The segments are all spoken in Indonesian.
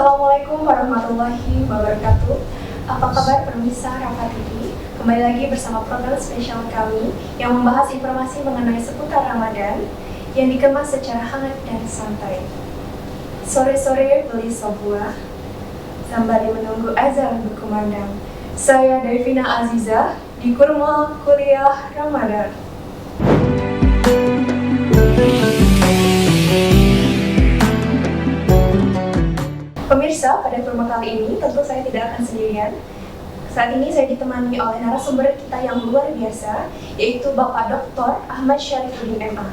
Assalamualaikum warahmatullahi wabarakatuh. Apa kabar pemirsa Rafa TV? Kembali lagi bersama program spesial kami yang membahas informasi mengenai seputar Ramadan yang dikemas secara hangat dan santai. Sore-sore beli sebuah sembari menunggu azan berkumandang. Saya Devina Aziza di Kurma Kuliah Ramadan. Pemirsa, pada kurma kali ini tentu saya tidak akan sendirian. Saat ini saya ditemani oleh narasumber kita yang luar biasa, yaitu Bapak Dr. Ahmad Syarifuddin MA.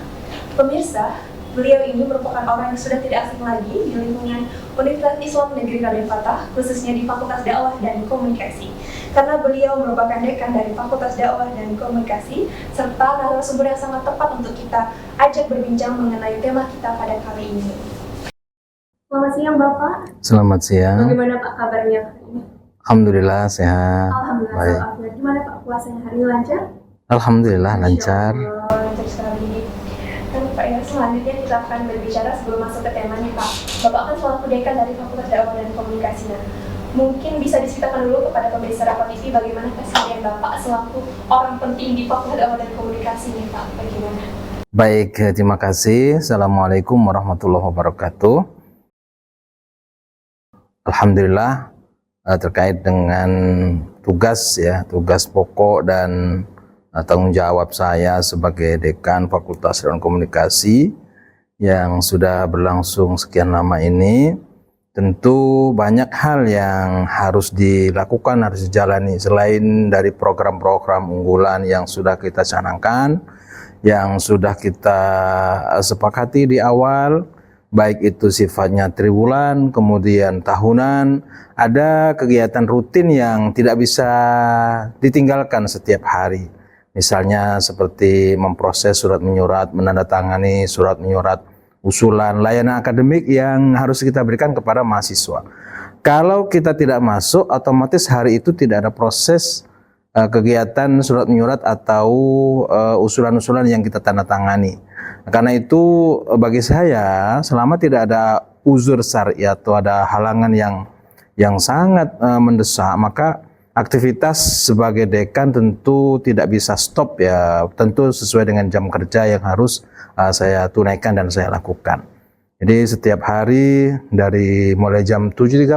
Pemirsa, beliau ini merupakan orang yang sudah tidak asing lagi di lingkungan Universitas Islam Negeri Raden Fatah, khususnya di Fakultas Dakwah dan Komunikasi. Karena beliau merupakan dekan dari Fakultas Dakwah dan Komunikasi, serta narasumber yang sangat tepat untuk kita ajak berbincang mengenai tema kita pada kali ini. Selamat siang Bapak. Selamat siang. Bagaimana Pak kabarnya hari ini? Alhamdulillah sehat. Alhamdulillah baik. Sehat. Gimana Pak puasanya hari ini lancar? Alhamdulillah lancar. Lancar sekali. Dan Pak ya, selanjutnya kita akan berbicara sebelum masuk ke tema nih Pak. Bapak kan selaku dekan dari Fakultas Dakwah dan Komunikasi. Nah, mungkin bisa diceritakan dulu kepada pemirsa Rafa TV bagaimana keseharian Bapak selaku orang penting di Fakultas Dakwah dan Komunikasi nih Pak. Bagaimana? Baik, terima kasih. Assalamualaikum warahmatullahi wabarakatuh. Alhamdulillah terkait dengan tugas pokok dan tanggung jawab saya sebagai dekan Fakultas Dakwah dan Komunikasi yang sudah berlangsung sekian lama ini, tentu banyak hal yang harus dilakukan, harus dijalani selain dari program-program unggulan yang sudah kita canangkan, yang sudah kita sepakati di awal, baik itu sifatnya triwulan, kemudian tahunan. Ada kegiatan rutin yang tidak bisa ditinggalkan setiap hari. Misalnya seperti memproses surat menyurat, menandatangani surat menyurat usulan layanan akademik yang harus kita berikan kepada mahasiswa. Kalau kita tidak masuk, otomatis hari itu tidak ada proses kegiatan surat menyurat atau usulan-usulan yang kita tanda tangani. Karena itu bagi saya, selama tidak ada uzur syar'i atau ada halangan yang sangat mendesak, maka aktivitas sebagai dekan tentu tidak bisa stop ya, tentu sesuai dengan jam kerja yang harus saya tunaikan dan saya lakukan. Jadi setiap hari dari mulai jam 7.30,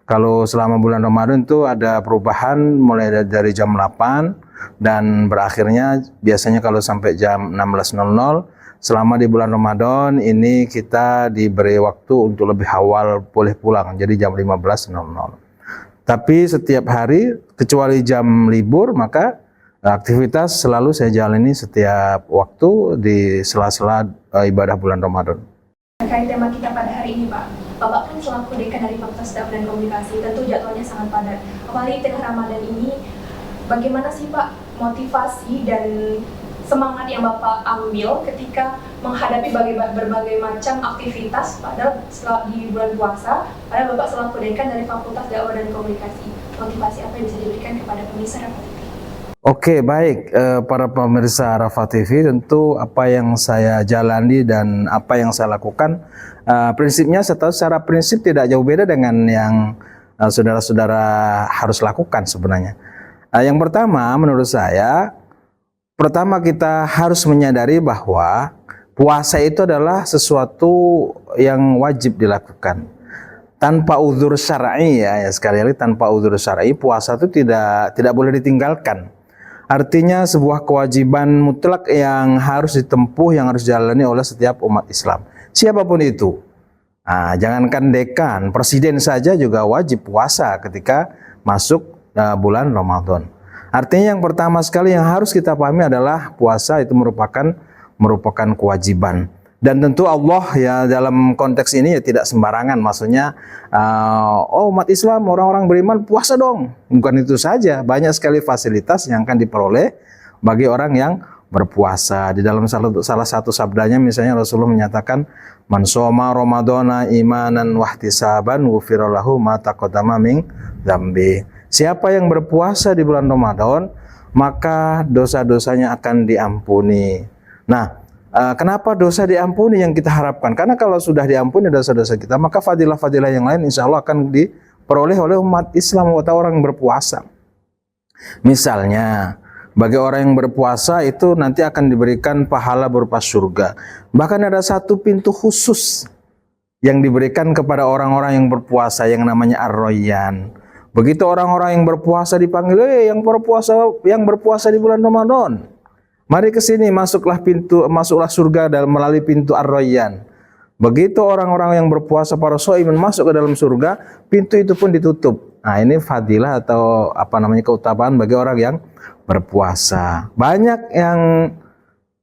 kalau selama bulan Ramadan itu ada perubahan mulai dari jam 8 dan berakhirnya biasanya kalau sampai jam 16.00. Selama di bulan Ramadan ini kita diberi waktu untuk lebih awal boleh pulang, jadi jam 15.00. Tapi setiap hari kecuali jam libur, maka aktivitas selalu saya jalani setiap waktu di sela-sela ibadah bulan Ramadan. Terkait tema kita pada hari ini Pak, Bapak kan selaku dekan dari Fakultas Dakwah dan Komunikasi, tentu jadwalnya sangat padat. Apalagi tengah Ramadan ini, bagaimana sih Pak motivasi dan semangat yang Bapak ambil ketika menghadapi berbagai macam aktivitas padahal di bulan puasa, padahal Bapak selaku dekan dari Fakultas Dakwah dan Komunikasi. Motivasi apa yang bisa diberikan kepada pemirsa Rafa TV? Oke, baik. Para pemirsa Rafa TV, tentu apa yang saya jalani dan apa yang saya lakukan, prinsipnya secara prinsip tidak jauh beda dengan yang saudara-saudara harus lakukan sebenarnya. Yang pertama, menurut saya, pertama kita harus menyadari bahwa puasa itu adalah sesuatu yang wajib dilakukan. Tanpa uzur syar'i sekali lagi tanpa uzur syar'i, puasa itu tidak boleh ditinggalkan. Artinya sebuah kewajiban mutlak yang harus ditempuh, yang harus dijalani oleh setiap umat Islam. Siapapun itu. Nah, jangankan dekan, presiden saja juga wajib puasa ketika masuk bulan Ramadan. Artinya yang pertama sekali yang harus kita pahami adalah puasa itu merupakan kewajiban. Dan tentu Allah ya dalam konteks ini ya tidak sembarangan, maksudnya umat Islam, orang-orang beriman puasa dong. Bukan itu saja, banyak sekali fasilitas yang akan diperoleh bagi orang yang berpuasa. Di dalam salah satu sabdanya misalnya Rasulullah menyatakan, man shoma ramadhana imanan wahtisaban ghufira lahu ma taqaddama min dzambi. Siapa yang berpuasa di bulan Ramadan, maka dosa-dosanya akan diampuni. Nah, Kenapa dosa diampuni yang kita harapkan? Karena kalau sudah diampuni dosa-dosa kita, maka fadilah-fadilah yang lain insya Allah akan diperoleh oleh umat Islam atau orang yang berpuasa. Misalnya, bagi orang yang berpuasa itu nanti akan diberikan pahala berupa surga. Bahkan ada satu pintu khusus yang diberikan kepada orang-orang yang berpuasa yang namanya Ar-Rayyan. Begitu orang-orang yang berpuasa dipanggil, yang berpuasa di bulan Ramadan, mari ke sini, masuklah surga melalui pintu Ar-Rayyan. Begitu orang-orang yang berpuasa para shaimin masuk ke dalam surga, pintu itu pun ditutup. Nah, ini fadilah atau keutamaan bagi orang yang berpuasa. Banyak yang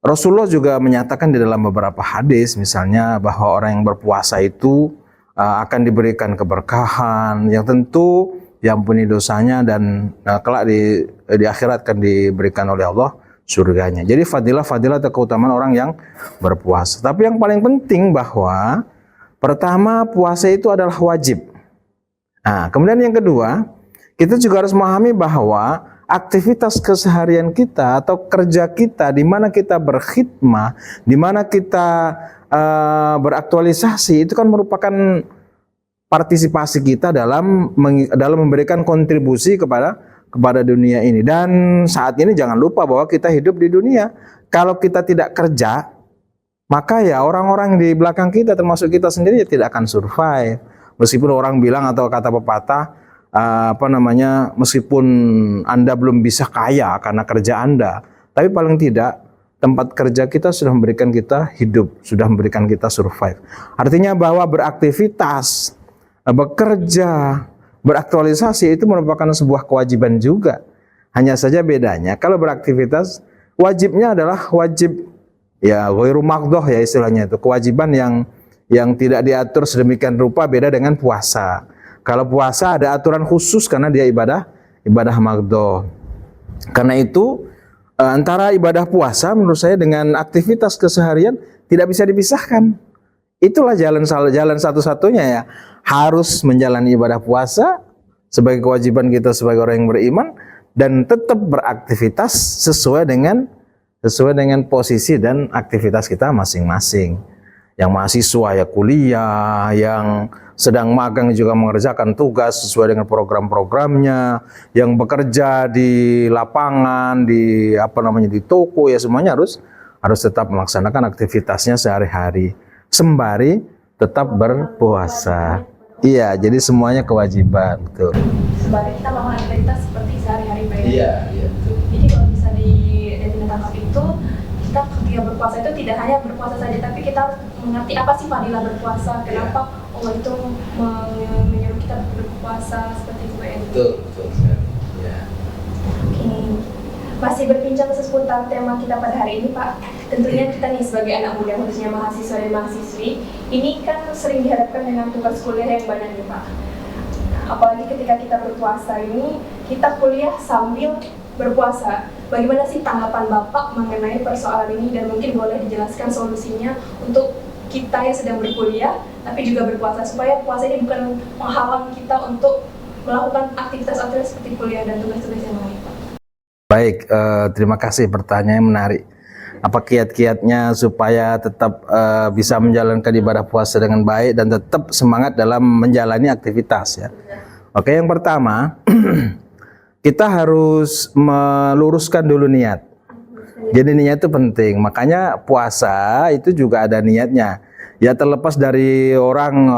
Rasulullah juga menyatakan di dalam beberapa hadis, misalnya bahwa orang yang berpuasa itu akan diberikan keberkahan yang tentu diampuni dosanya dan kelak di akhirat akan diberikan oleh Allah surganya. Jadi fadilah atau keutamaan orang yang berpuasa. Tapi yang paling penting bahwa pertama, puasa itu adalah wajib. Nah, kemudian yang kedua, kita juga harus memahami bahwa aktivitas keseharian kita atau kerja kita, di mana kita berkhidmah, di mana kita beraktualisasi, itu kan merupakan partisipasi kita dalam memberikan kontribusi kepada dunia ini. Dan saat ini jangan lupa bahwa kita hidup di dunia. Kalau kita tidak kerja, maka ya orang-orang di belakang kita termasuk kita sendiri ya tidak akan survive. Meskipun orang bilang atau kata pepatah meskipun Anda belum bisa kaya karena kerja Anda, tapi paling tidak tempat kerja kita sudah memberikan kita hidup, sudah memberikan kita survive. Artinya bahwa beraktivitas, bekerja, beraktualisasi itu merupakan sebuah kewajiban juga. Hanya saja bedanya kalau beraktivitas wajibnya adalah wajib ya ghairu maghdhah ya istilahnya, itu kewajiban yang tidak diatur sedemikian rupa, beda dengan puasa. Kalau puasa ada aturan khusus karena dia ibadah maghdhah. Karena itu antara ibadah puasa menurut saya dengan aktivitas keseharian tidak bisa dipisahkan. Itulah jalan satu-satunya ya. Harus menjalani ibadah puasa sebagai kewajiban kita sebagai orang yang beriman dan tetap beraktivitas sesuai dengan posisi dan aktivitas kita masing-masing. Yang mahasiswa ya kuliah, yang sedang magang juga mengerjakan tugas sesuai dengan program-programnya, yang bekerja di lapangan, di toko ya semuanya harus tetap melaksanakan aktivitasnya sehari-hari sembari tetap berpuasa. Iya, jadi semuanya kewajiban, betul. Sembari kita melakukan aktivitas seperti sehari-hari baik. Iya, betul. Jadi kalau bisa ditangkap itu, kita ketika berpuasa itu tidak hanya berpuasa saja, tapi kita harus mengerti apa sih fadilah berpuasa, kenapa Allah itu menyuruh kita berpuasa seperti itu ya. Betul sekali. Ya. Oke. Masih berbincang seputar tema kita pada hari ini, Pak. Tentunya kita nih sebagai anak muda, khususnya mahasiswa dan mahasiswi, ini kan sering dihadapkan dengan tugas kuliah yang banyak nih, Pak. Apalagi ketika kita berpuasa ini, kita kuliah sambil berpuasa. Bagaimana sih tanggapan Bapak mengenai persoalan ini, dan mungkin boleh dijelaskan solusinya untuk kita yang sedang berkuliah tapi juga berpuasa, supaya puasa ini bukan menghalang kita untuk melakukan aktivitas-aktivitas seperti kuliah dan tugas-tugas yang lain, Pak. Baik, terima kasih, pertanyaan yang menarik. Apa kiat-kiatnya supaya tetap bisa menjalankan ibadah puasa dengan baik dan tetap semangat dalam menjalani aktivitas ya. Oke, yang pertama kita harus meluruskan dulu niat. Jadi niat itu penting. Makanya puasa itu juga ada niatnya. Ya terlepas dari orang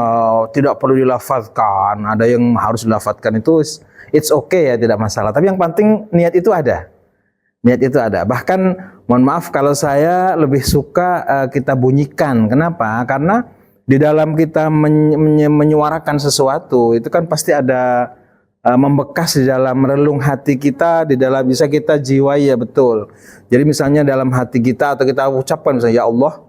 tidak perlu dilafadzkan, ada yang harus dilafadzkan, itu it's okay ya, tidak masalah. Tapi yang penting niat itu ada. Niat itu ada. Bahkan mohon maaf kalau saya lebih suka kita bunyikan. Kenapa? Karena di dalam kita menyuarakan sesuatu itu kan pasti ada membekas di dalam relung hati kita, di dalam bisa kita jiwai ya, betul. Jadi misalnya dalam hati kita atau kita ucapkan misalnya, ya Allah,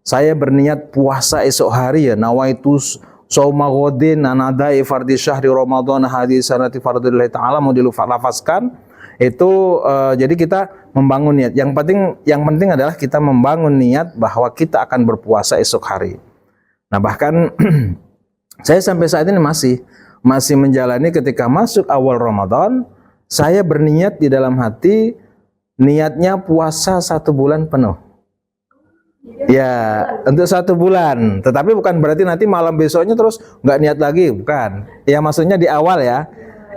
saya berniat puasa esok hari ya, nawaitu shauma ghadin anadai fardhi syahri ramadan hadis sanati fardhillahi ta'ala, mau dilafazkan itu jadi kita membangun niat. Yang penting adalah kita membangun niat bahwa kita akan berpuasa esok hari. Nah, bahkan saya sampai saat ini masih menjalani ketika masuk awal Ramadan, saya berniat di dalam hati niatnya puasa 1 bulan penuh. Ya, untuk 1 bulan. Tetapi bukan berarti nanti malam besoknya terus nggak niat lagi, bukan. Ya maksudnya di awal ya.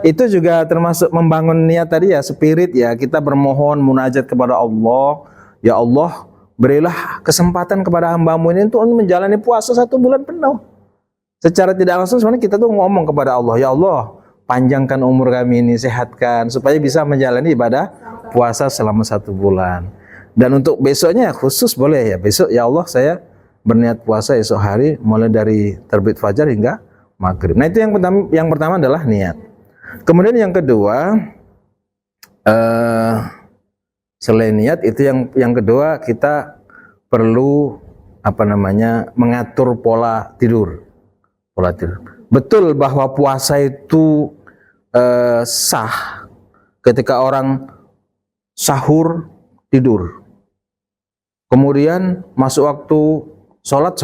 Itu juga termasuk membangun niat tadi ya, spirit ya. Kita bermohon munajat kepada Allah. Ya Allah, berilah kesempatan kepada hamba-Mu ini untuk menjalani puasa 1 bulan penuh. Secara tidak langsung sebenarnya kita tuh ngomong kepada Allah, ya Allah, panjangkan umur kami ini, sehatkan supaya bisa menjalani ibadah puasa selama 1 bulan. Dan untuk besoknya khusus boleh ya, besok ya Allah saya berniat puasa esok hari mulai dari terbit fajar hingga maghrib. Nah itu yang pertama adalah niat. Kemudian yang kedua, selain niat itu yang kedua kita perlu mengatur pola tidur. Pola tidur. Betul bahwa puasa itu sah ketika orang sahur tidur. Kemudian masuk waktu sholat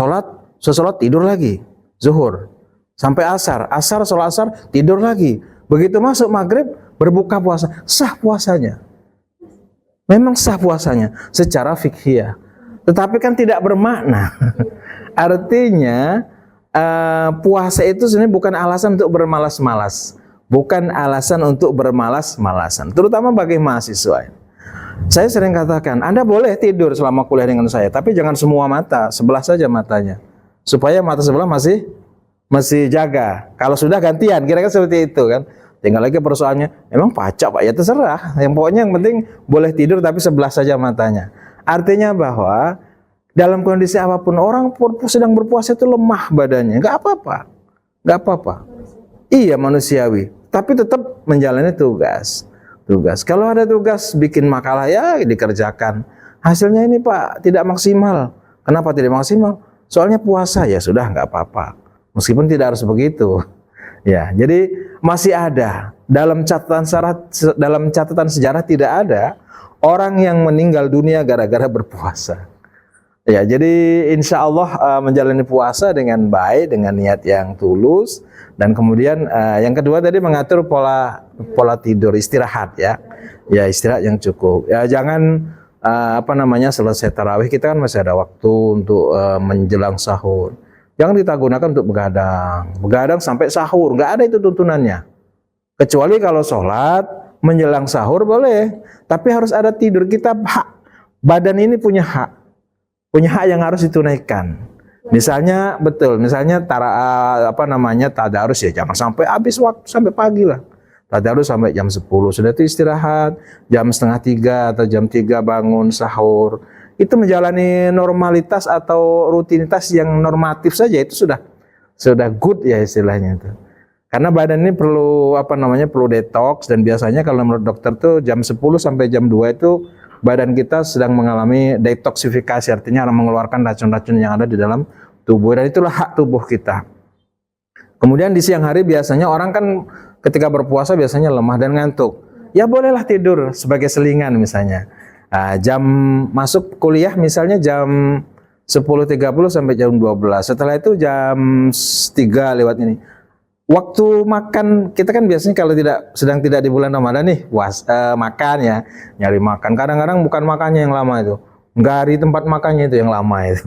tidur lagi, zuhur sampai asar, sholat asar tidur lagi. Begitu masuk maghrib berbuka puasa, sah puasanya. Memang sah puasanya secara fikih. Tetapi kan tidak bermakna. Artinya puasa itu sebenarnya bukan alasan untuk bermalas-malas, bukan alasan untuk bermalas-malasan, terutama bagi mahasiswa. Saya sering katakan, Anda boleh tidur selama kuliah dengan saya, tapi jangan semua mata, sebelah saja matanya, supaya mata sebelah masih jaga. Kalau sudah gantian, kira-kira seperti itu kan. Tinggal lagi persoalannya, emang pacak Pak, ya terserah. Yang pokoknya yang penting boleh tidur tapi sebelah saja matanya. Artinya bahwa dalam kondisi apapun orang sedang berpuasa itu lemah badannya, nggak apa-apa. Iya manusiawi, tapi tetap menjalani tugas. Kalau ada tugas bikin makalah ya dikerjakan. Hasilnya ini Pak tidak maksimal. Kenapa tidak maksimal? Soalnya puasa ya sudah nggak apa-apa. Meskipun tidak harus begitu. Ya, jadi masih ada dalam catatan sejarah tidak ada orang yang meninggal dunia gara-gara berpuasa. Ya, jadi insya Allah menjalani puasa dengan baik, dengan niat yang tulus, dan kemudian yang kedua tadi mengatur pola tidur, istirahat ya, istirahat yang cukup. Ya jangan selesai tarawih kita kan masih ada waktu untuk menjelang sahur. Jangan kita gunakan untuk begadang sampai sahur, nggak ada itu tuntunannya. Kecuali kalau sholat menjelang sahur boleh, tapi harus ada tidur. Kita hak, badan ini punya hak yang harus ditunaikan. Misalnya tadarus ya jangan sampai habis waktu sampai pagi lah. Tadarus sampai jam 10, sudah itu istirahat, jam 2:30 atau jam 3 bangun sahur. Itu menjalani normalitas atau rutinitas yang normatif saja itu sudah good ya istilahnya itu. Karena badan ini perlu detox, dan biasanya kalau menurut dokter tuh jam 10 sampai jam 2 itu badan kita sedang mengalami detoksifikasi, artinya mengeluarkan racun-racun yang ada di dalam tubuh, dan itulah hak tubuh kita. Kemudian di siang hari biasanya orang kan ketika berpuasa biasanya lemah dan ngantuk. Ya bolehlah tidur sebagai selingan misalnya. Jam masuk kuliah misalnya jam 10.30 sampai jam 12. Setelah itu jam 3 lewat ini. Waktu makan kita kan biasanya kalau sedang tidak di bulan Ramadan nih, makan ya, nyari makan. Kadang-kadang bukan makannya yang lama itu, nggak di tempat makannya itu yang lama itu.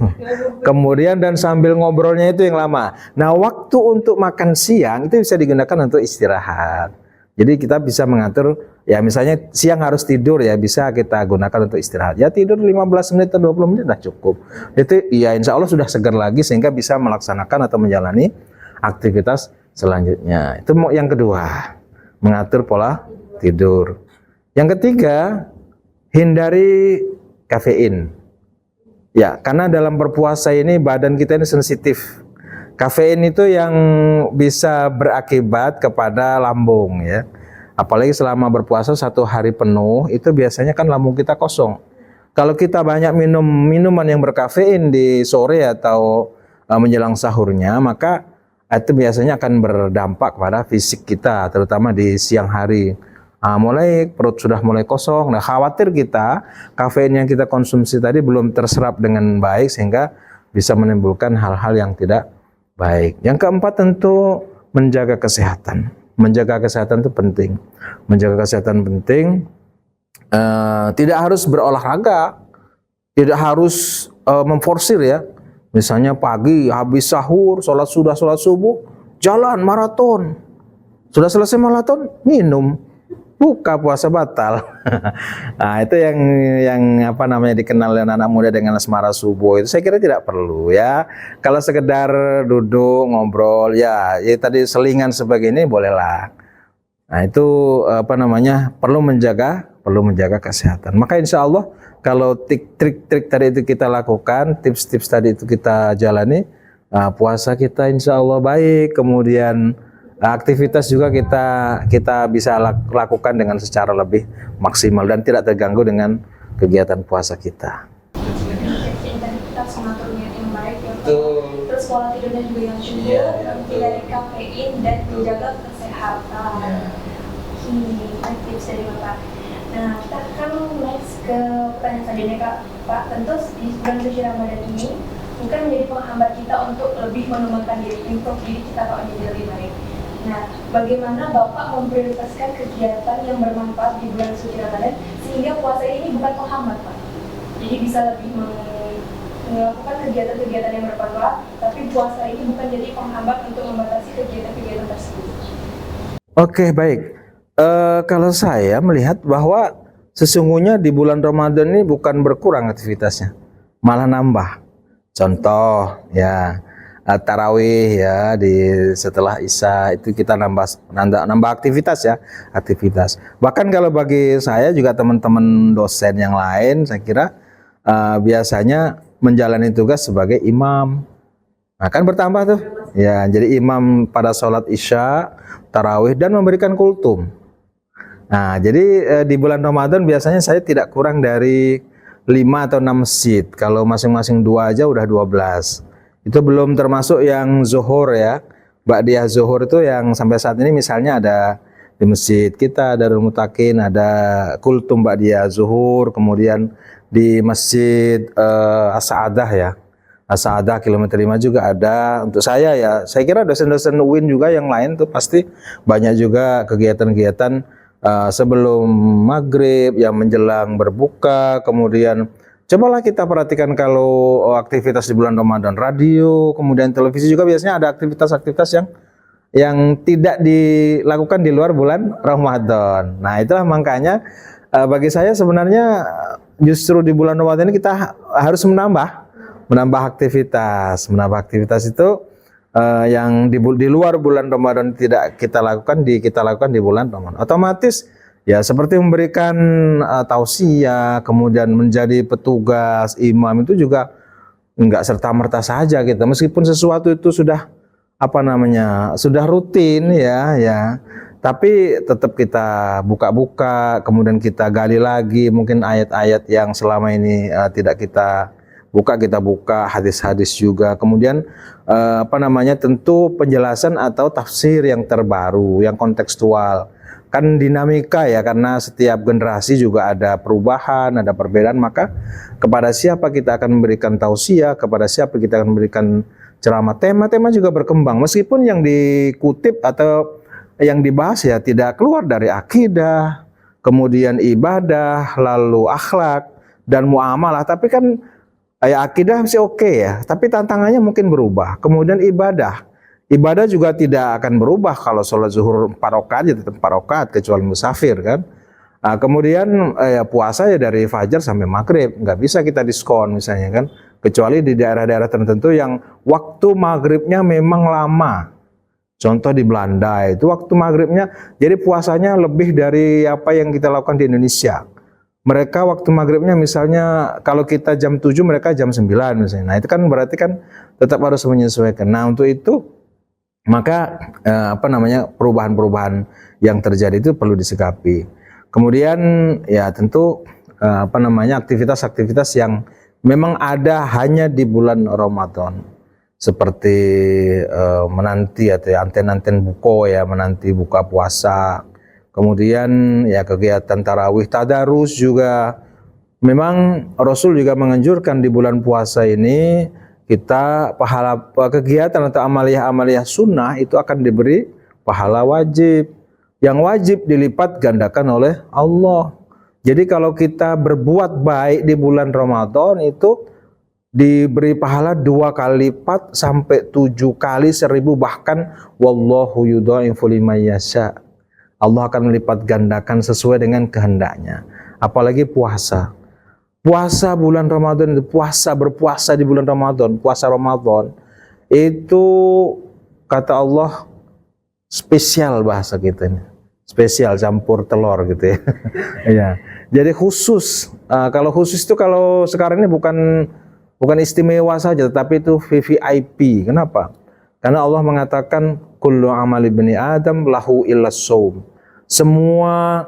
Kemudian dan sambil ngobrolnya itu yang lama. Nah waktu untuk makan siang itu bisa digunakan untuk istirahat. Jadi kita bisa mengatur ya, misalnya siang harus tidur ya, bisa kita gunakan untuk istirahat. Ya tidur 15 menit atau 20 menit sudah cukup. Itu ya insya Allah sudah segar lagi sehingga bisa melaksanakan atau menjalani aktivitas selanjutnya. Itu yang kedua, mengatur pola tidur. Yang ketiga, hindari kafein. Ya, karena dalam berpuasa ini badan kita ini sensitif. Kafein itu yang bisa berakibat kepada lambung ya. Apalagi selama berpuasa 1 hari penuh, itu biasanya kan lambung kita kosong. Kalau kita banyak minum minuman yang berkafein di sore atau menjelang sahurnya, maka itu biasanya akan berdampak pada fisik kita, terutama di siang hari. Mulai perut sudah mulai kosong. Nah, khawatir kita kafein yang kita konsumsi tadi belum terserap dengan baik sehingga bisa menimbulkan hal-hal yang tidak baik. Yang keempat tentu menjaga kesehatan. Menjaga kesehatan itu penting. Menjaga kesehatan penting. Tidak harus berolahraga, tidak harus memforsir ya. Misalnya pagi habis sahur, sholat subuh, jalan maraton. Sudah selesai maraton, minum, buka puasa batal. Nah, itu yang apa namanya dikenal oleh anak muda dengan asmara subuh itu saya kira tidak perlu ya. Kalau sekedar duduk ngobrol ya tadi selingan sebagainya bolehlah. Nah, itu apa namanya perlu menjaga kesehatan. Maka insya Allah kalau trik-trik tadi itu kita lakukan, tips-tips tadi itu kita jalani, puasa kita insya Allah baik. Kemudian aktivitas juga kita bisa lakukan dengan secara lebih maksimal dan tidak terganggu dengan kegiatan puasa kita. Jadi tadi kita harus mengatur niat yang baik ya Pak. Terus pola tidurnya juga yang cukup, hindari kafein dan menjaga kesehatan. Ini tips dari Bapak. Nah, kita akan next ke pertanyaan selanjutnya Pak. Tentu di bulan suci Ramadan ini bukan menjadi penghambat kita untuk lebih mengembangkan diri, improve diri kita kalau menjadi lebih baik. Nah, bagaimana Bapak memprioritaskan kegiatan yang bermanfaat di bulan suci Ramadan sehingga puasa ini bukan penghambat Pak? Jadi bisa lebih melakukan kegiatan-kegiatan yang bermanfaat, tapi puasa ini bukan jadi penghambat untuk membatasi kegiatan-kegiatan tersebut. Oke, baik. Kalau saya melihat bahwa sesungguhnya di bulan Ramadan ini bukan berkurang aktivitasnya, malah nambah. Contoh ya tarawih ya setelah Isya itu kita nambah aktivitas ya, aktivitas. Bahkan kalau bagi saya juga teman-teman dosen yang lain, saya kira biasanya menjalani tugas sebagai imam. Nah, kan bertambah tuh. Ya, jadi imam pada sholat Isya, tarawih dan memberikan kultum. Nah, jadi di bulan Ramadan biasanya saya tidak kurang dari 5 atau 6 masjid. Kalau masing-masing 2 aja udah 12. Itu belum termasuk yang zuhur ya. Ba'diyah zuhur itu yang sampai saat ini misalnya ada di masjid kita, Darul Mutakin, ada kultum ba'diyah zuhur, kemudian di masjid As-Sa'adah ya. As-Sa'adah kilometer 5 juga ada. Untuk saya ya, saya kira dosen-dosen UIN juga yang lain tuh pasti banyak juga kegiatan-kegiatan sebelum maghrib, yang menjelang berbuka, kemudian cobalah kita perhatikan kalau aktivitas di bulan Ramadan, radio, kemudian televisi juga biasanya ada aktivitas-aktivitas yang tidak dilakukan di luar bulan Ramadan. Nah, itulah makanya bagi saya sebenarnya justru di bulan Ramadan ini kita harus menambah aktivitas itu yang di luar bulan Ramadan tidak kita lakukan di bulan Ramadan. Otomatis ya seperti memberikan tausiah, kemudian menjadi petugas imam itu juga enggak serta-merta saja kita. Meskipun sesuatu itu sudah sudah rutin ya. Tapi tetap kita buka-buka, kemudian kita gali lagi mungkin ayat-ayat yang selama ini tidak kita buka hadis-hadis juga. Kemudian tentu penjelasan atau tafsir yang terbaru, yang kontekstual. Kan dinamika ya, karena setiap generasi juga ada perubahan, ada perbedaan, maka kepada siapa kita akan memberikan tausiah, kepada siapa kita akan memberikan ceramah. Tema-tema juga berkembang, meskipun yang dikutip atau yang dibahas ya tidak keluar dari akidah, kemudian ibadah, lalu akhlak dan muamalah, tapi kan ya akidah masih oke ya, tapi tantangannya mungkin berubah. Kemudian ibadah juga tidak akan berubah. Kalau sholat zuhur 4 rakaat ya tetap 4 rakaat kecuali musafir kan. Nah, kemudian puasa ya dari fajar sampai maghrib, nggak bisa kita diskon misalnya kan, kecuali di daerah-daerah tertentu yang waktu maghribnya memang lama. Contoh di Belanda itu waktu maghribnya, jadi puasanya lebih dari apa yang kita lakukan di Indonesia. Mereka waktu maghribnya misalnya kalau kita jam 7 mereka jam 9 misalnya. Nah, itu kan berarti kan tetap harus menyesuaikan. Nah, untuk itu maka perubahan-perubahan yang terjadi itu perlu disikapi. Kemudian ya tentu aktivitas-aktivitas yang memang ada hanya di bulan Ramadan. Seperti menanti atau anten-anten buko ya, menanti buka puasa. Kemudian ya kegiatan tarawih, tadarus juga. Memang Rasul juga menganjurkan di bulan puasa ini kita pahala kegiatan atau amaliyah-amaliyah sunnah itu akan diberi pahala wajib. Yang wajib dilipat gandakan oleh Allah. Jadi kalau kita berbuat baik di bulan Ramadan itu diberi pahala 2 kali lipat sampai 7 kali 1000, bahkan wallahu yudha'ifu liman yasha. Allah akan melipat gandakan sesuai dengan kehendaknya. Apalagi puasa. Puasa bulan Ramadan itu, berpuasa di bulan Ramadan, puasa Ramadan itu kata Allah spesial, bahasa kita ini. Spesial campur telur gitu ya. Ya. Jadi khusus. Kalau khusus itu kalau sekarang ini bukan istimewa saja, tetapi itu VVIP. Kenapa? Karena Allah mengatakan kullu amali bani Adam lahu illa shaum. Semua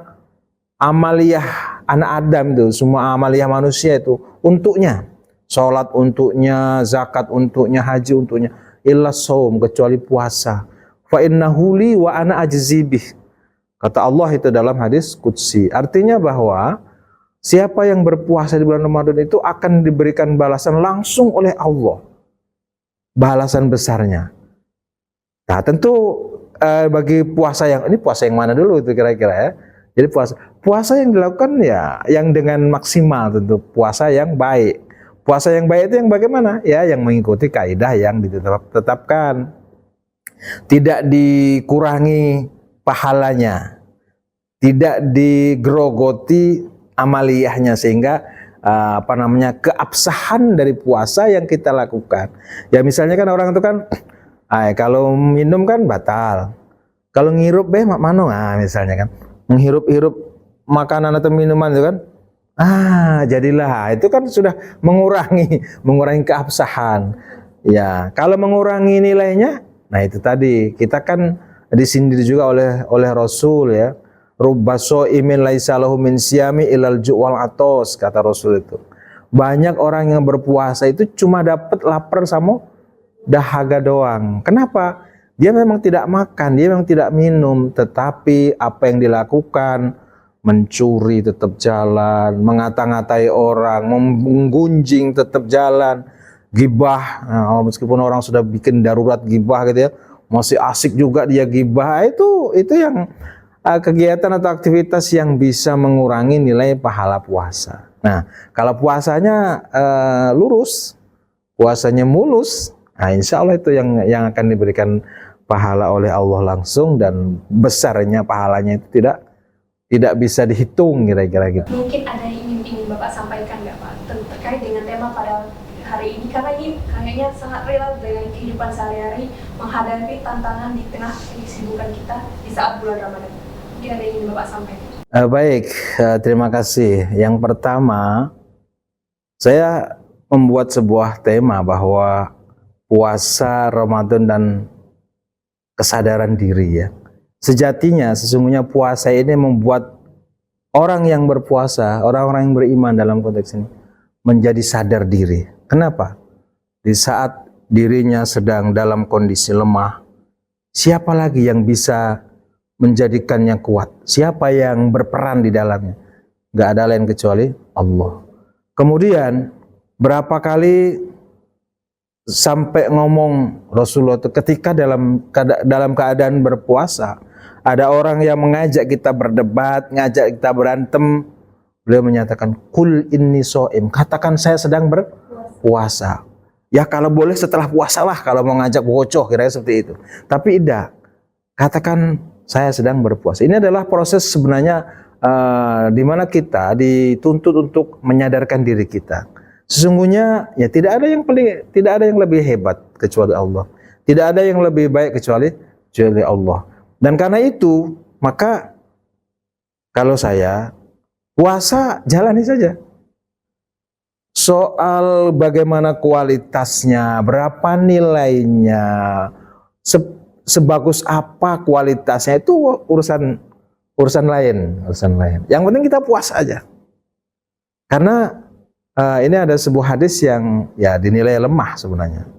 amaliyah anak Adam itu, semua amaliyah manusia itu untuknya. Salat untuknya, zakat untuknya, haji untuknya, illa shaum, kecuali puasa. Fa innahu li wa ana ajzi bih. Kata Allah itu dalam hadis qudsi. Artinya bahwa siapa yang berpuasa di bulan Ramadan itu akan diberikan balasan langsung oleh Allah. Balasan besarnya. Nah, tentu bagi puasa yang mana dulu itu kira-kira ya. Jadi puasa yang dilakukan ya yang dengan maksimal, tentu puasa yang baik. Puasa yang baik itu yang bagaimana? Ya, yang mengikuti kaidah yang ditetapkan. Tidak dikurangi pahalanya, tidak digerogoti amaliyahnya, sehingga keabsahan dari puasa yang kita lakukan. Ya misalnya kan orang itu kan kalau minum kan batal, kalau ngirup mano misalnya kan menghirup-hirup makanan atau minuman itu kan jadilah itu kan sudah mengurangi keabsahan. Ya, kalau mengurangi nilainya, nah itu tadi kita kan disindir juga oleh Rasul ya. Rubbaso imin laisa lahu min siyami ilal ju'wal atos, kata Rasul itu. Banyak orang yang berpuasa itu cuma dapat lapar sama dahaga doang. Kenapa? Dia memang tidak makan, dia memang tidak minum, tetapi apa yang dilakukan, mencuri tetap jalan, mengata-ngatai orang, menggunjing tetap jalan, gibah, meskipun orang sudah bikin darurat gibah gitu ya, masih asik juga dia gibah. Itu yang kegiatan atau aktivitas yang bisa mengurangi nilai pahala puasa. Nah, kalau puasanya lurus, puasanya mulus, nah insya Allah itu yang akan diberikan pahala oleh Allah langsung, dan besarnya pahalanya itu tidak bisa dihitung kira-kira gitu. Mungkin ada yang ingin Bapak sampaikan nggak Pak terkait dengan tema pada hari ini, karena ini kayaknya sangat relate dengan kehidupan sehari-hari menghadapi tantangan di tengah kesibukan kita di saat bulan Ramadan. Mungkin ada yang ingin Bapak sampaikan. Baik, terima kasih. Yang pertama, saya membuat sebuah tema bahwa puasa Ramadan dan kesadaran diri ya. Sejatinya, sesungguhnya puasa ini membuat orang yang berpuasa, orang-orang yang beriman dalam konteks ini, menjadi sadar diri. Kenapa? Di saat dirinya sedang dalam kondisi lemah, siapa lagi yang bisa menjadikannya kuat? Siapa yang berperan di dalamnya? Gak ada lain kecuali Allah. Kemudian, berapa kali sampai ngomong Rasulullah itu ketika dalam keadaan berpuasa, ada orang yang mengajak kita berdebat, ngajak kita berantem, beliau menyatakan kul inni shaim, katakan saya sedang berpuasa. Ya kalau boleh setelah puasa lah kalau mau ngajak bocoh, kira-kira seperti itu. Tapi tidak, katakan saya sedang berpuasa. Ini adalah proses sebenarnya di mana kita dituntut untuk menyadarkan diri kita. Sesungguhnya ya tidak ada yang lebih hebat kecuali Allah. Tidak ada yang lebih baik kecuali Allah. Dan karena itu, maka kalau saya puasa jalani saja. Soal bagaimana kualitasnya, berapa nilainya, sebagus apa kualitasnya itu urusan lain. Yang penting kita puasa aja. Karena ini ada sebuah hadis yang ya dinilai lemah sebenarnya.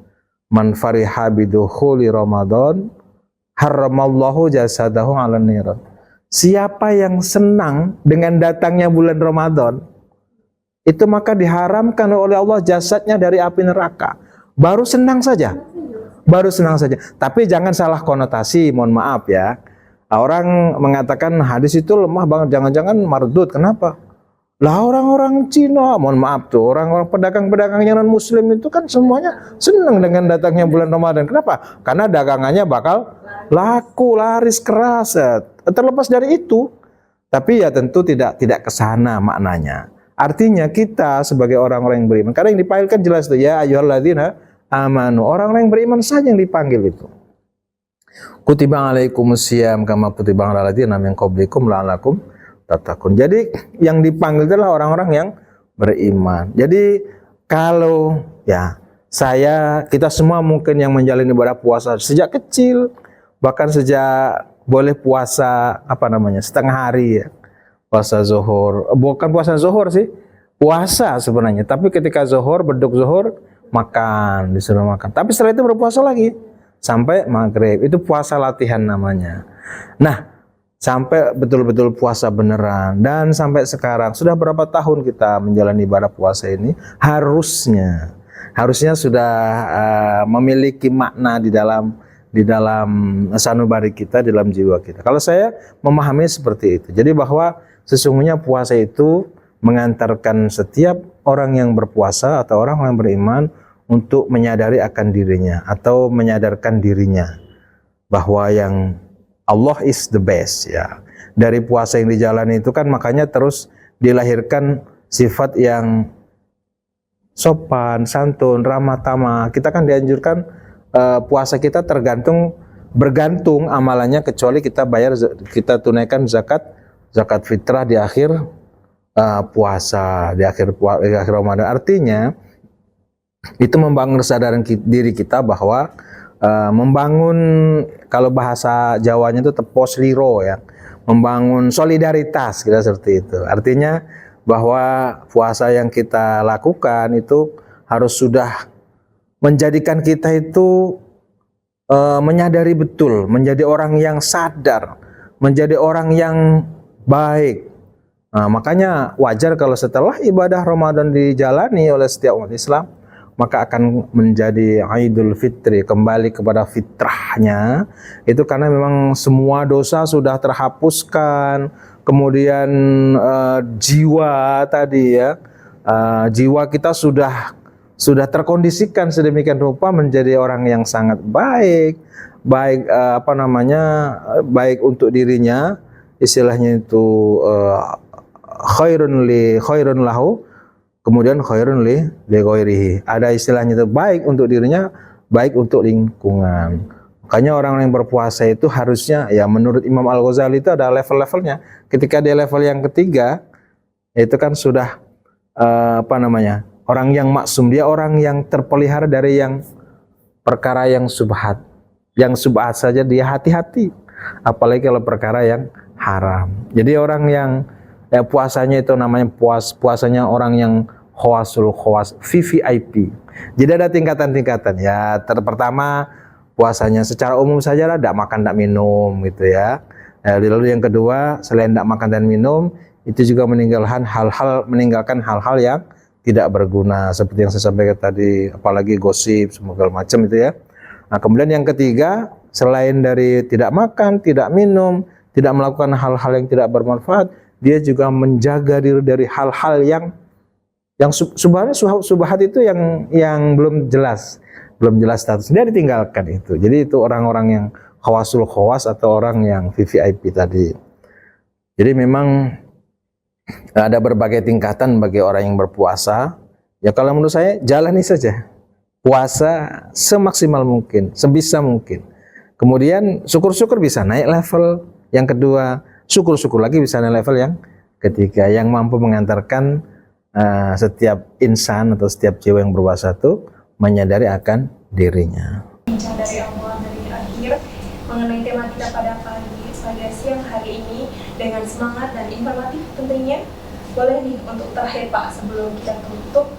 Man fariha bidukhuli Ramadan haramallahu jasadahu 'alan niran. Siapa yang senang dengan datangnya bulan Ramadan, itu maka diharamkan oleh Allah jasadnya dari api neraka. Baru senang saja. Tapi jangan salah konotasi, mohon maaf ya. Orang mengatakan hadis itu lemah banget, jangan-jangan mardud. Kenapa? Lah orang-orang Cina, mohon maaf tuh, orang-orang pedagang-pedagang yang non-muslim itu kan semuanya senang dengan datangnya bulan Ramadan. Kenapa? Karena dagangannya bakal laku, laris, keras. Terlepas dari itu, tapi ya tentu tidak ke sana maknanya. Artinya kita sebagai orang-orang yang beriman, karena yang dipanggil kan jelas tuh, ya ayyuhalladzina amanu, orang-orang yang beriman saja yang dipanggil itu. Kutiba alaikumusiyam kama kutiba alal ladzina min qablikum la'allakum tattaqun. Jadi yang dipanggil adalah orang-orang yang beriman. Jadi kalau ya kita semua mungkin yang menjalani ibadah puasa sejak kecil, bahkan sejak boleh puasa setengah hari ya, puasa zuhur, bukan puasa zuhur sih, puasa sebenarnya. Tapi ketika zuhur, beduk zuhur, makan, disuruh makan. Tapi setelah itu berpuasa lagi sampai maghrib. Itu puasa latihan namanya. Nah, sampai betul-betul puasa beneran, dan sampai sekarang sudah berapa tahun kita menjalani ibadah puasa ini, harusnya sudah memiliki makna di dalam sanubari kita, di dalam jiwa kita. Kalau saya memahami seperti itu. Jadi bahwa sesungguhnya puasa itu mengantarkan setiap orang yang berpuasa atau orang yang beriman untuk menyadari akan dirinya atau menyadarkan dirinya bahwa yang Allah is the best ya. Dari puasa yang dijalani itu kan makanya terus dilahirkan sifat yang sopan, santun, ramah tamah. Kita kan dianjurkan puasa kita bergantung amalannya, kecuali kita tunaikan zakat fitrah di akhir puasa, di akhir Ramadan. Artinya itu membangun kesadaran diri kita bahwa membangun, kalau bahasa Jawanya itu tepos liro ya, membangun solidaritas, kita seperti itu. Artinya bahwa puasa yang kita lakukan itu harus sudah menjadikan kita itu menyadari betul, menjadi orang yang sadar, menjadi orang yang baik. Nah, makanya wajar kalau setelah ibadah Ramadan dijalani oleh setiap umat Islam, maka akan menjadi Idul Fitri, kembali kepada fitrahnya. Itu karena memang semua dosa sudah terhapuskan, kemudian jiwa tadi ya, jiwa kita sudah terkondisikan sedemikian rupa menjadi orang yang sangat baik baik untuk dirinya, istilahnya itu khairun lahu, kemudian khairun li ghairihi. Ada istilahnya itu baik untuk dirinya, baik untuk lingkungan. Makanya orang yang berpuasa itu harusnya ya, menurut Imam Al-Ghazali itu ada level-levelnya. Ketika di level yang ketiga, itu kan sudah orang yang maksum, dia orang yang terpelihara dari yang perkara yang subhat. Yang subhat saja dia hati-hati, apalagi kalau perkara yang haram. Jadi orang yang puasanya itu namanya puasanya orang yang khawasul khawas, VVIP. Jadi ada tingkatan-tingkatan ya. Pertama, puasanya secara umum saja lah, tidak makan, tidak minum gitu ya. Lalu yang kedua, selain tidak makan dan minum, itu juga meninggalkan hal-hal yang tidak berguna, seperti yang saya sampaikan tadi, apalagi gosip segala macam itu ya. Nah, kemudian yang ketiga, selain dari tidak makan, tidak minum, tidak melakukan hal-hal yang tidak bermanfaat, dia juga menjaga diri dari hal-hal yang sebenarnya subhat itu yang belum jelas status, dia ditinggalkan itu. Jadi itu orang-orang yang khawasul khawas atau orang yang VVIP tadi. Jadi memang ada berbagai tingkatan bagi orang yang berpuasa. Ya kalau menurut saya jalani saja puasa semaksimal mungkin, sebisa mungkin. Kemudian syukur-syukur bisa naik level yang kedua, syukur-syukur lagi bisa naik level yang ketiga, yang mampu mengantarkan setiap insan atau setiap jiwa yang berpuasa itu menyadari akan dirinya. Bincang dari awal dari akhir mengenai tema kita pada siang hari ini dengan semangat dan informatif tentunya. Boleh nih untuk terakhir Pak, sebelum kita tutup,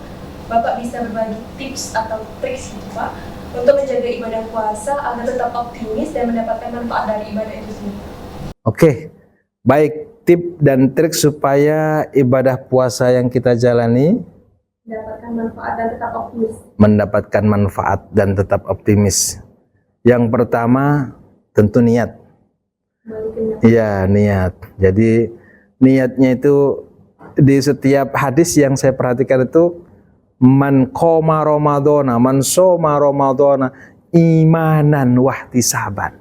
Bapak bisa berbagi tips atau trik gitu Pak untuk menjaga ibadah puasa agar tetap optimis dan mendapatkan manfaat dari ibadah itu sendiri. Oke, baik, tip dan trik supaya ibadah puasa yang kita jalani mendapatkan manfaat dan tetap optimis. Mendapatkan manfaat dan tetap optimis. Yang pertama tentu niat. Iya, niat. Jadi niatnya itu di setiap hadis yang saya perhatikan itu man qoma ramadhana, man shoma ramadhana imanan wahtisaban.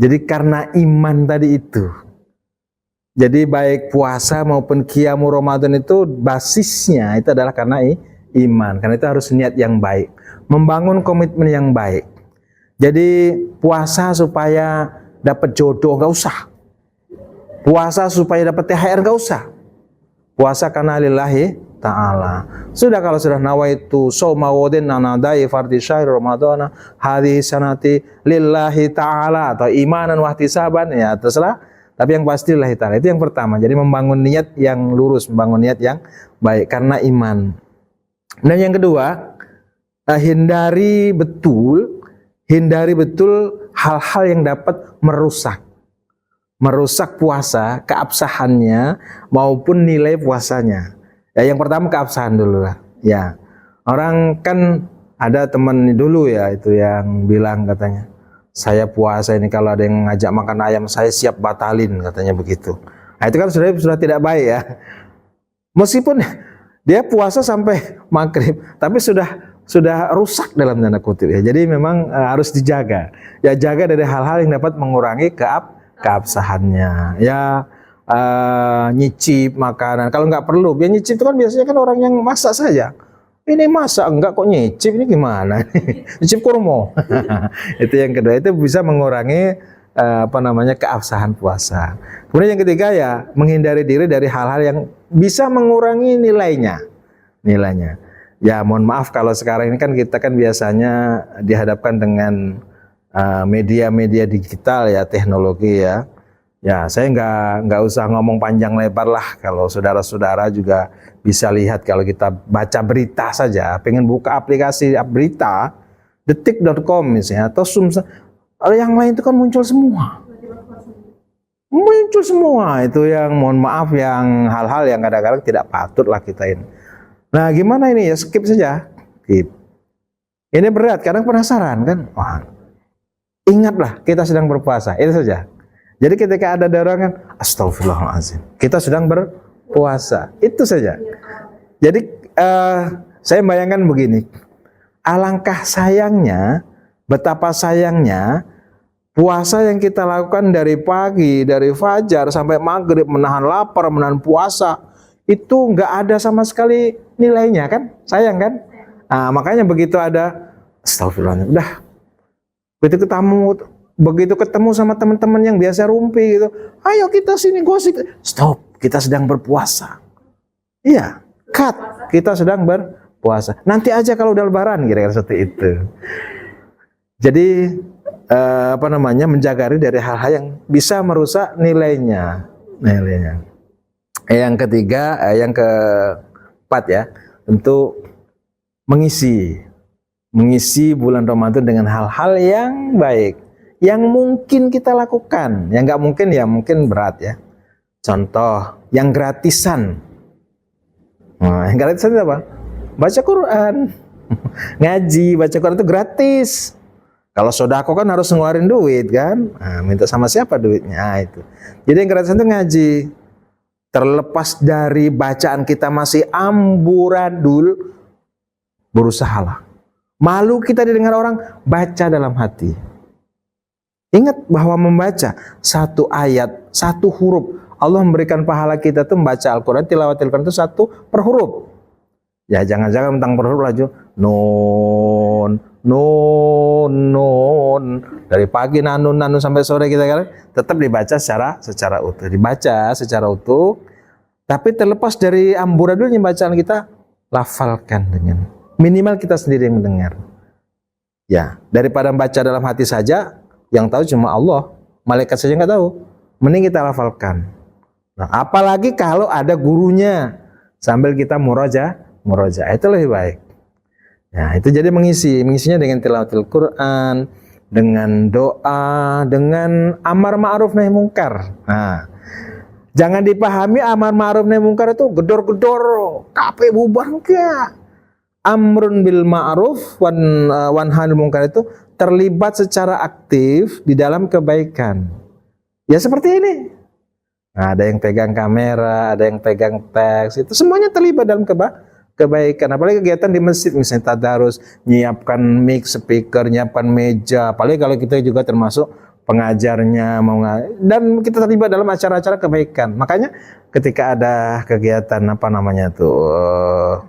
Jadi karena iman tadi itu. Jadi baik puasa maupun qiyamu Ramadan itu basisnya itu adalah karena iman. Karena itu harus niat yang baik, membangun komitmen yang baik. Jadi puasa supaya dapat jodoh nggak usah. Puasa supaya dapat THR nggak usah. Puasa karena lillahi ta'ala. Sudah kalau sudah nawaitu shauma wadin nanadai fardhi syahr ramadhana hadhihi sanati lillahi ta'ala atau imanan wahtisaban, ya terserah. Tapi yang pasti lillahi ta'ala, itu yang pertama. Jadi membangun niat yang lurus, membangun niat yang baik karena iman. Dan yang kedua, hindari betul hal-hal yang dapat merusak puasa, keabsahannya maupun nilai puasanya. Ya, yang pertama keabsahan dulu lah. Ya, orang kan ada teman dulu ya itu yang bilang katanya, saya puasa ini kalau ada yang ngajak makan ayam saya siap batalin, katanya begitu. Nah itu kan sudah tidak baik ya. Meskipun dia puasa sampai maghrib, tapi sudah rusak dalam tanda kutip ya. Jadi memang harus dijaga. Ya jaga dari hal-hal yang dapat mengurangi keabsahannya. Ya nyicip makanan. Kalau nggak perlu, ya nyicip itu kan biasanya kan orang yang masak saja. Ini masak enggak kok nyicip, ini gimana? Nyicip kurma. Itu yang kedua, itu bisa mengurangi keabsahan puasa. Kemudian yang ketiga ya menghindari diri dari hal-hal yang bisa mengurangi nilainya. Ya mohon maaf kalau sekarang ini kan kita kan biasanya dihadapkan dengan media-media digital ya, teknologi ya. Ya saya nggak usah ngomong panjang lebar lah, kalau saudara-saudara juga bisa lihat kalau kita baca berita saja, pengen buka aplikasi berita detik.com misalnya atau yang lain itu kan muncul semua itu yang mohon maaf yang hal-hal yang kadang-kadang tidak patut lah kita ini. Nah gimana ini ya, skip saja, skip. Ini berat, kadang penasaran kan, wah ingatlah kita sedang berpuasa, itu saja. Jadi ketika ada dorongan, astagfirullahaladzim, kita sedang berpuasa, itu saja. Jadi saya bayangkan begini, alangkah sayangnya, betapa sayangnya puasa yang kita lakukan dari pagi, dari fajar sampai maghrib, menahan lapar, menahan puasa, itu nggak ada sama sekali nilainya kan, sayang kan? Nah, makanya begitu ada, astagfirullahaladzim, udah, begitu ketemu sama teman-teman yang biasa rumpi gitu, ayo kita sini gosip, stop, kita sedang berpuasa. Iya, cut, kita sedang berpuasa. Nanti aja kalau udah lebaran, kira-kira seperti itu. Jadi menjaga diri dari hal-hal yang bisa merusak nilainya. Yang ketiga, yang keempat ya, tentu mengisi bulan Ramadan dengan hal-hal yang baik, yang mungkin kita lakukan. Yang nggak mungkin ya mungkin berat ya. Contoh yang gratisan. Nah, yang gratisan itu apa? Baca Quran. Ngaji, baca Quran itu gratis. Kalau sodako kan harus ngeluarin duit kan. Nah, minta sama siapa duitnya? Nah, itu. Jadi yang gratisan itu ngaji. Terlepas dari bacaan kita masih amburadul, berusahalah. Malu kita didengar orang, baca dalam hati. Ingat bahwa membaca satu ayat, satu huruf, Allah memberikan pahala kita tuh membaca Al-Quran, tilawat Al-Quran itu satu per huruf. Ya jangan-jangan tentang per huruf aja. Nun. Dari pagi nanun sampai sore kita kan tetap dibaca secara utuh. Dibaca secara utuh. Tapi terlepas dari amburadulnya bacaan kita, lafalkan dengan minimal kita sendiri yang mendengar. Ya, daripada membaca dalam hati saja, yang tahu cuma Allah, malaikat saja nggak tahu. Mending kita lafalkan. Nah, apalagi kalau ada gurunya sambil kita murojaah, itu lebih baik. Nah, itu jadi mengisinya dengan tilawatil Quran, dengan doa, dengan amar ma'ruf nahi mungkar. Nah, jangan dipahami amar ma'ruf nahi mungkar itu gedor-gedor, kape bubar, enggak. Amrun bil ma'ruf wan hanil mungkar itu terlibat secara aktif di dalam kebaikan. Ya seperti ini. Nah, ada yang pegang kamera, ada yang pegang teks, itu semuanya terlibat dalam kebaikan. Apalagi kegiatan di masjid, misalnya tadarus, nyiapkan mic, speaker, nyiapkan meja. Apalagi kalau kita juga termasuk pengajarnya, dan kita terlibat dalam acara-acara kebaikan. Makanya ketika ada kegiatan apa namanya tuh,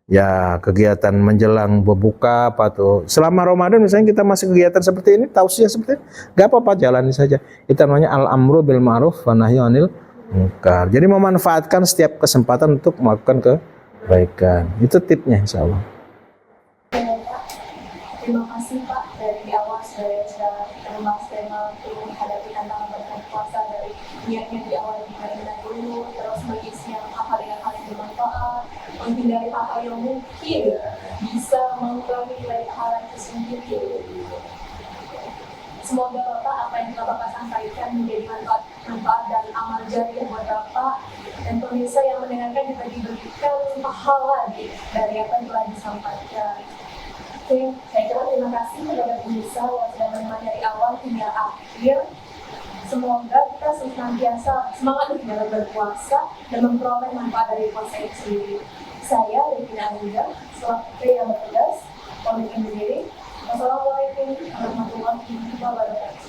ya kegiatan menjelang berbuka apa tuh, selama Ramadan misalnya kita masih kegiatan seperti ini, tausiah seperti ini, gak apa-apa, jalani saja. Itu namanya al-amru bil ma'ruf wa nahyu anil munkar. Jadi memanfaatkan setiap kesempatan untuk melakukan kebaikan. Itu tipnya, insya Allah. Terima kasih Pak, dari awal sudah kita membahas tema untuk menghadapi tantangan berbuka puasa, dari niatnya di awal dimana dulu, terus mengisinya hal-hal yang bermanfaat, menghindari hal-hal yang mungkin bisa mengurangi nilai pahala itu sendiri. Semoga Bapak apa yang telah Bapak sampaikan menjadi manfaat dan amal jariah buat Bapak dan pemirsa yang mendengarkan juga diberikan pahala dari apa yang telah disampaikan. Oke, saya ucapkan terima kasih kepada pemirsa yang sudah menemani dari awal hingga akhir. Semoga kita senantiasa semangat dalam berpuasa dan memperoleh manfaat dari puasa itu sendiri. Saya, Devina Anida, selaku yang bertugas, pamit undur diri. Wassalamualaikum warahmatullahi wabarakatuh.